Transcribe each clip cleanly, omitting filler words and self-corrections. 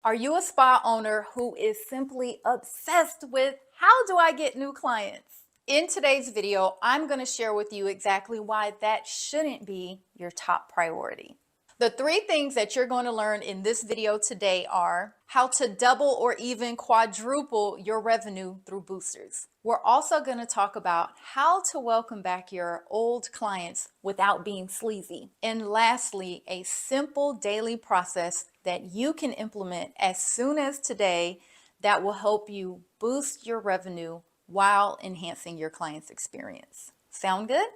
Are you a spa owner who is simply obsessed with how do I get new clients? In today's video, I'm going to share with you exactly why that shouldn't be your top priority. The three things that you're going to learn in this video today are how to double or even quadruple your revenue through boosters. We're also going to talk about how to welcome back your old clients without being sleazy. And lastly, a simple daily process that you can implement as soon as today that will help you boost your revenue while enhancing your client's experience. Sound good?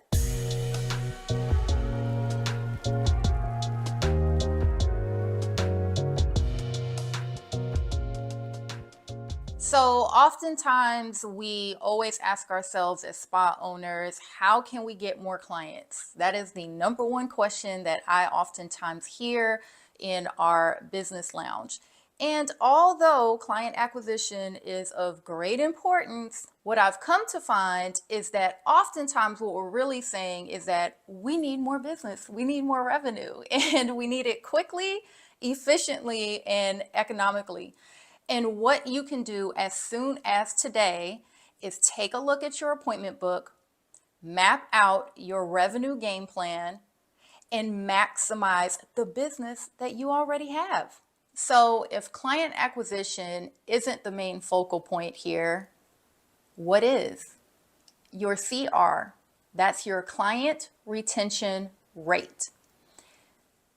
So oftentimes we always ask ourselves as spa owners, how can we get more clients? That is the number one question that I oftentimes hear in our business lounge. And although client acquisition is of great importance, what I've come to find is that oftentimes what we're really saying is that we need more business, we need more revenue, and we need it quickly, efficiently, and economically. And what you can do as soon as today is take a look at your appointment book, map out your revenue game plan, and maximize the business that you already have. So if client acquisition isn't the main focal point here, what is? Your CR, that's your client retention rate.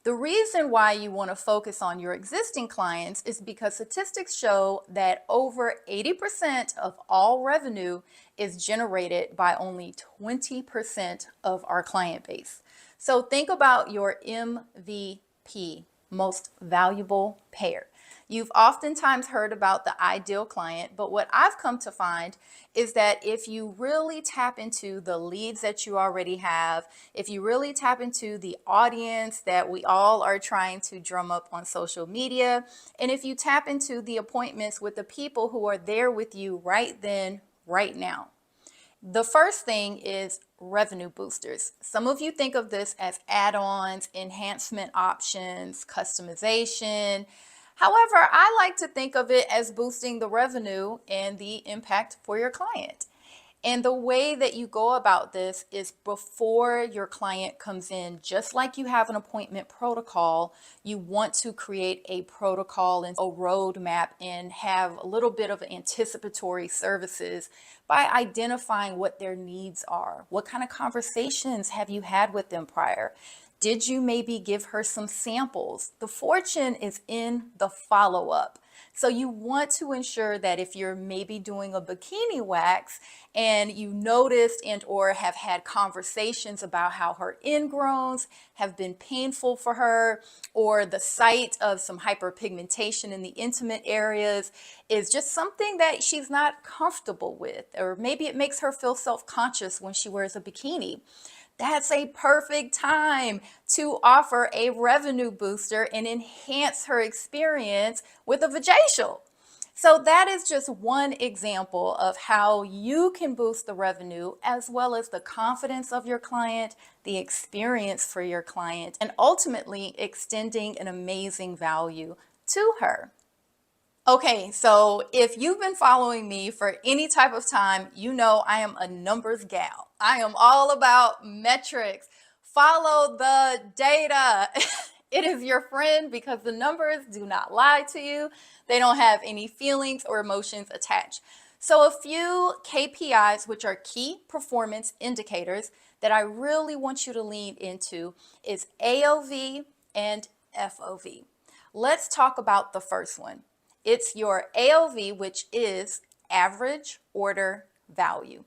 The reason why you want to focus on your existing clients is because statistics show that over 80% of all revenue is generated by only 20% of our client base. So think about your MVP, most valuable payer. You've oftentimes heard about the ideal client, but what I've come to find is that if you really tap into the leads that you already have, if you really tap into the audience that we all are trying to drum up on social media, and if you tap into the appointments with the people who are there with you right then, right now. The first thing is revenue boosters. Some of you think of this as add-ons, enhancement options, customization. However, I like to think of it as boosting the revenue and the impact for your client. And the way that you go about this is before your client comes in, just like you have an appointment protocol, you want to create a protocol and a roadmap and have a little bit of anticipatory services by identifying what their needs are. What kind of conversations have you had with them prior? Did you maybe give her some samples? The fortune is in the follow-up. So you want to ensure that if you're maybe doing a bikini wax and you noticed and or have had conversations about how her ingrowns have been painful for her, or the sight of some hyperpigmentation in the intimate areas is just something that she's not comfortable with, or maybe it makes her feel self-conscious when she wears a bikini. That's a perfect time to offer a revenue booster and enhance her experience with a vajacial. So that is just one example of how you can boost the revenue as well as the confidence of your client, the experience for your client, and ultimately extending an amazing value to her. Okay, so if you've been following me for any type of time, you know I am a numbers gal. I am all about metrics. Follow the data. It is your friend because the numbers do not lie to you. They don't have any feelings or emotions attached. So a few KPIs, which are key performance indicators that I really want you to lean into, is AOV and FOV. Let's talk about the first one. It's your AOV, which is average order value.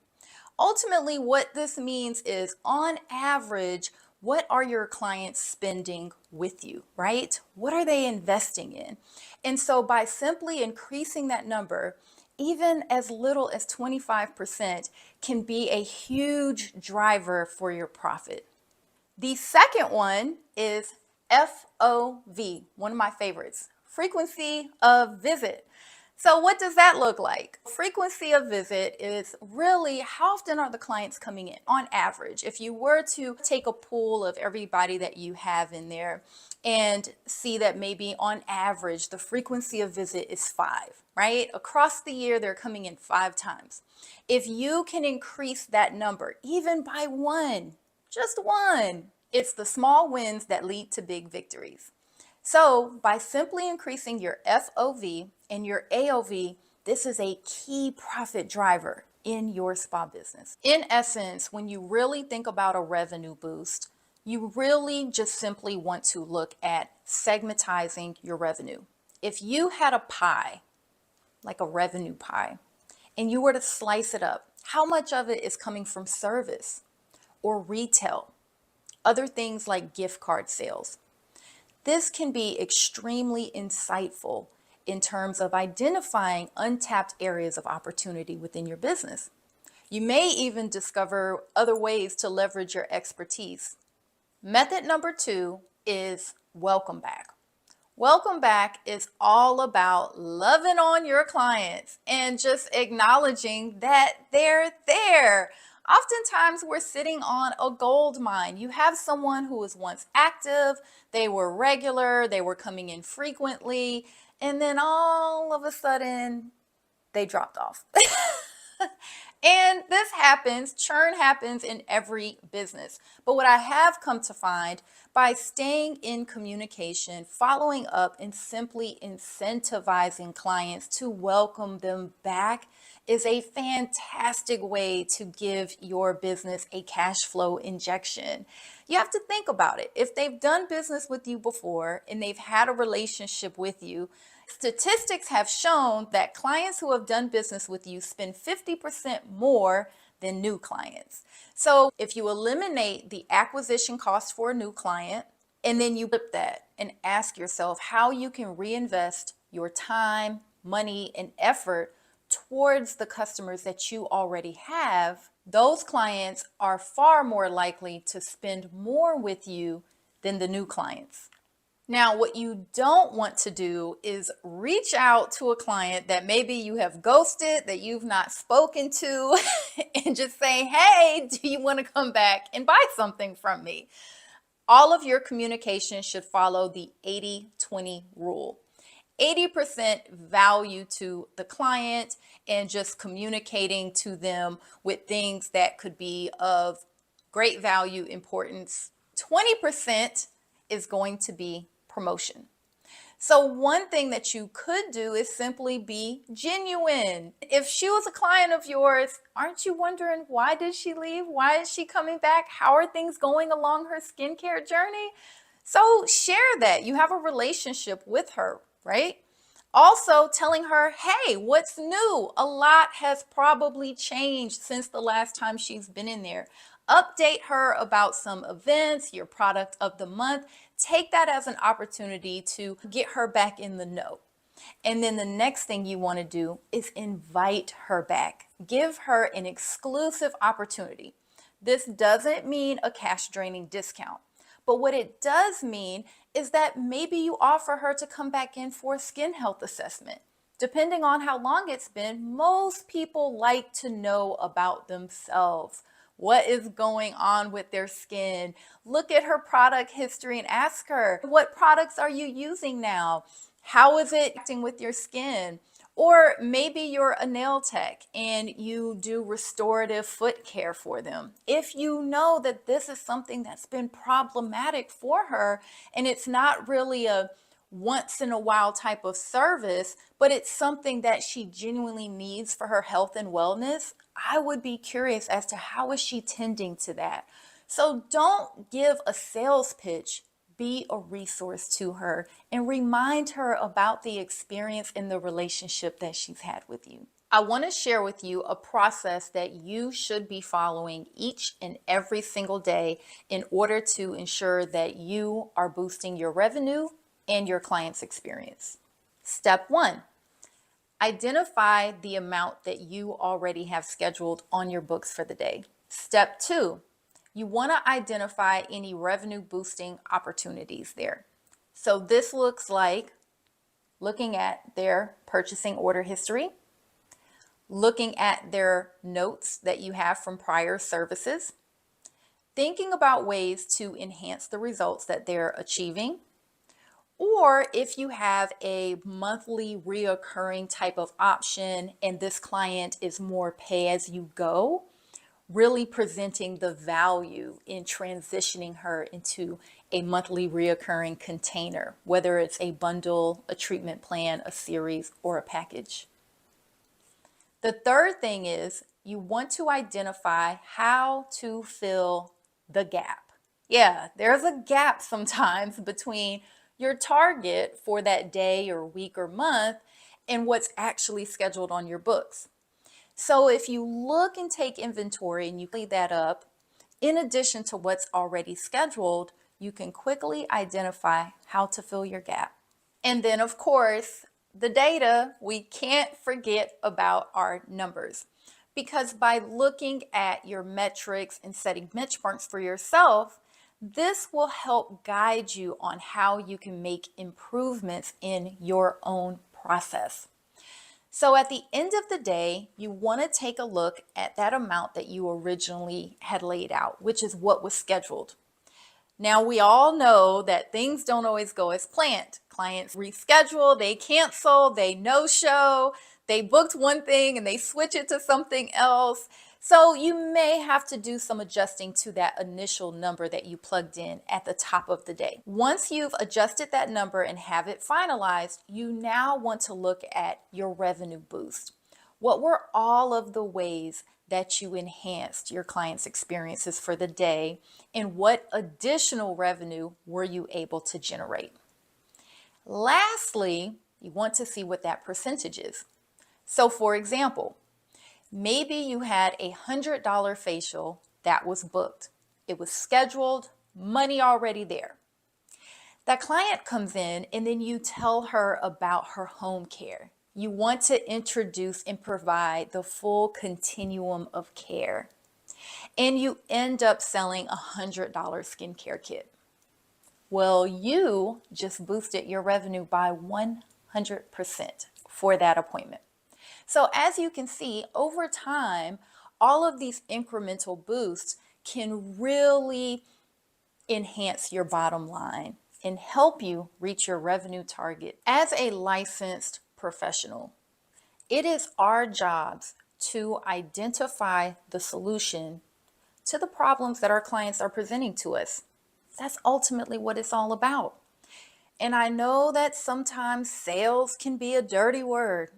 Ultimately, what this means is on average, what are your clients spending with you, right? What are they investing in? And so by simply increasing that number, even as little as 25% can be a huge driver for your profit. The second one is FOV, one of my favorites, frequency of visit. So what does that look like? Frequency of visit is really how often are the clients coming in on average. If you were to take a pool of everybody that you have in there and see that maybe on average the frequency of visit is 5, right? Across the year they're coming in 5 times. If you can increase that number even by 1, just 1, it's the small wins that lead to big victories. So by simply increasing your FOV and your AOV, this is a key profit driver in your spa business. In essence, when you really think about a revenue boost, you really just simply want to look at segmentizing your revenue. If you had a pie, like a revenue pie, and you were to slice it up, how much of it is coming from service or retail, other things like gift card sales? This can be extremely insightful in terms of identifying untapped areas of opportunity within your business. You may even discover other ways to leverage your expertise. Method number 2 is welcome back. Welcome back is all about loving on your clients and just acknowledging that they're there. Oftentimes, we're sitting on a gold mine. You have someone who was once active, they were regular, they were coming in frequently, and then all of a sudden, they dropped off. And this happens, churn happens in every business. But what I have come to find by staying in communication, following up, and simply incentivizing clients to welcome them back is a fantastic way to give your business a cash flow injection. You have to think about it. If they've done business with you before and they've had a relationship with you, statistics have shown that clients who have done business with you spend 50% more than new clients. So if you eliminate the acquisition cost for a new client, and then you flip that and ask yourself how you can reinvest your time, money, and effort towards the customers that you already have, those clients are far more likely to spend more with you than the new clients. Now, what you don't want to do is reach out to a client that maybe you have ghosted, that you've not spoken to, and just say, hey, do you want to come back and buy something from me? All of your communication should follow the 80-20 rule. 80% value to the client and just communicating to them with things that could be of great value, importance. 20% is going to be promotion. So one thing that you could do is simply be genuine. If she was a client of yours, aren't you wondering, why did she leave? Why is she coming back? How are things going along her skincare journey? So share that. You have a relationship with her, right? Also telling her, hey, what's new? A lot has probably changed since the last time she's been in there. Update her about some events, your product of the month. Take that as an opportunity to get her back in the know. And then the next thing you want to do is invite her back. Give her an exclusive opportunity. This doesn't mean a cash draining discount. But what it does mean is that maybe you offer her to come back in for a skin health assessment. Depending on how long it's been, most people like to know about themselves. What is going on with their skin? Look at her product history and ask her, what products are you using now? How is it acting with your skin? Or maybe you're a nail tech and you do restorative foot care for them. If you know that this is something that's been problematic for her and it's not really a once in a while type of service, but it's something that she genuinely needs for her health and wellness, I would be curious as to how is she tending to that. So don't give a sales pitch. Be a resource to her and remind her about the experience and the relationship that she's had with you. I want to share with you a process that you should be following each and every single day in order to ensure that you are boosting your revenue and your client's experience. Step 1, identify the amount that you already have scheduled on your books for the day. Step 2, you want to identify any revenue boosting opportunities there. So this looks like looking at their purchasing order history, looking at their notes that you have from prior services, thinking about ways to enhance the results that they're achieving, or if you have a monthly reoccurring type of option and this client is more pay as you go, really presenting the value in transitioning her into a monthly reoccurring container, whether it's a bundle, a treatment plan, a series, or a package. The third thing is you want to identify how to fill the gap. Yeah, there's a gap sometimes between your target for that day or week or month and what's actually scheduled on your books. So if you look and take inventory and you clean that up, in addition to what's already scheduled, you can quickly identify how to fill your gap. And then, of course, the data, we can't forget about our numbers, because by looking at your metrics and setting benchmarks for yourself, this will help guide you on how you can make improvements in your own process. So at the end of the day, you want to take a look at that amount that you originally had laid out, which is what was scheduled. Now, we all know that things don't always go as planned. Clients reschedule, they cancel, they no-show, they booked one thing and they switch it to something else. So you may have to do some adjusting to that initial number that you plugged in at the top of the day. Once you've adjusted that number and have it finalized, you now want to look at your revenue boost. What were all of the ways that you enhanced your clients' experiences for the day, and what additional revenue were you able to generate? Lastly, you want to see what that percentage is. So for example, maybe you had a $100 facial that was booked. It was scheduled, money already there. That client comes in and then you tell her about her home care. You want to introduce and provide the full continuum of care. And you end up selling a $100 skincare kit. Well, you just boosted your revenue by 100% for that appointment. So as you can see, over time, all of these incremental boosts can really enhance your bottom line and help you reach your revenue target. As a licensed professional, it is our jobs to identify the solution to the problems that our clients are presenting to us. That's ultimately what it's all about. And I know that sometimes sales can be a dirty word.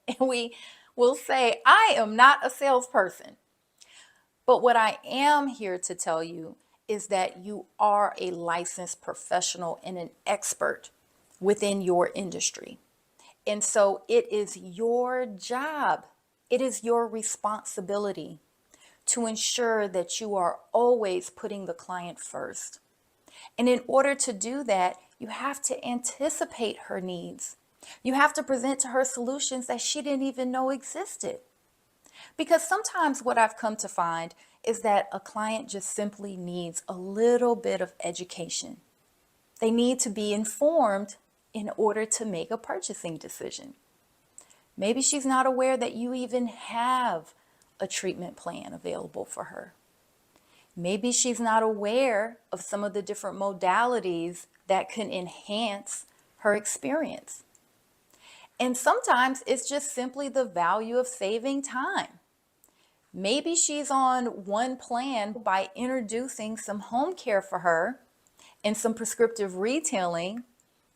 And we will say, I am not a salesperson. But what I am here to tell you is that you are a licensed professional and an expert within your industry. And so it is your job, it is your responsibility to ensure that you are always putting the client first. And in order to do that, you have to anticipate her needs. You have to present to her solutions that she didn't even know existed. Because sometimes what I've come to find is that a client just simply needs a little bit of education. They need to be informed in order to make a purchasing decision. Maybe she's not aware that you even have a treatment plan available for her. Maybe she's not aware of some of the different modalities that can enhance her experience. And sometimes it's just simply the value of saving time. Maybe she's on one plan by introducing some home care for her and some prescriptive retailing,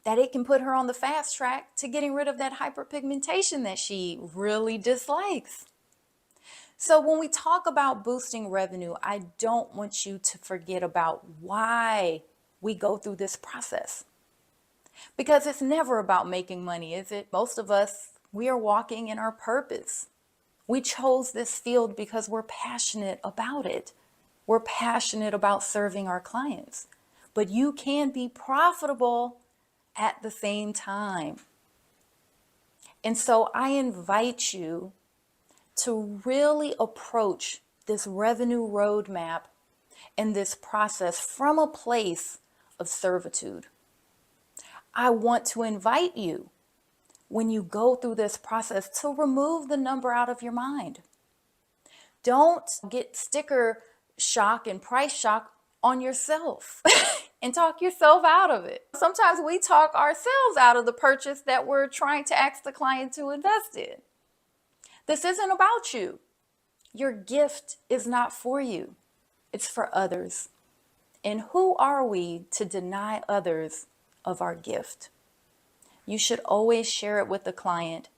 that it can put her on the fast track to getting rid of that hyperpigmentation that she really dislikes. So when we talk about boosting revenue, I don't want you to forget about why we go through this process. Because it's never about making money, is it? Most of us, we are walking in our purpose. We chose this field because we're passionate about it. We're passionate about serving our clients. But you can be profitable at the same time. And so I invite you to really approach this revenue roadmap and this process from a place of servitude. I want to invite you, when you go through this process, to remove the number out of your mind. Don't get sticker shock and price shock on yourself and talk yourself out of it. Sometimes we talk ourselves out of the purchase that we're trying to ask the client to invest in. This isn't about you. Your gift is not for you. It's for others. And who are we to deny others of our gift? You should always share it with the client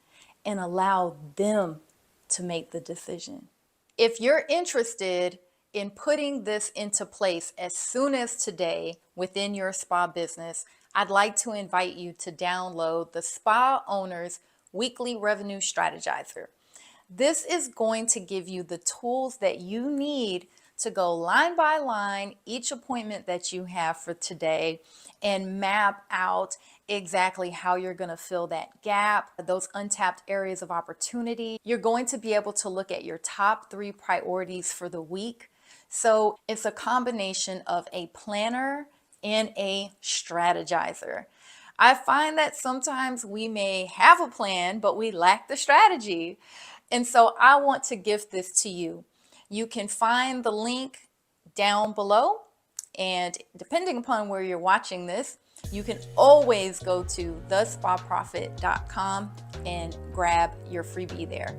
and allow them to make the decision. If you're interested in putting this into place as soon as today within your spa business, I'd like to invite you to download the Spa Owners Weekly Revenue Strategizer. This is going to give you the tools that you need to go line by line each appointment that you have for today and map out exactly how you're going to fill that gap, those untapped areas of opportunity. You're going to be able to look at your top 3 priorities for the week. So it's a combination of a planner and a strategizer. I find that sometimes we may have a plan, but we lack the strategy. And so I want to gift this to you. You can find the link down below, and depending upon where you're watching this, you can always go to thespaprofit.com and grab your freebie there.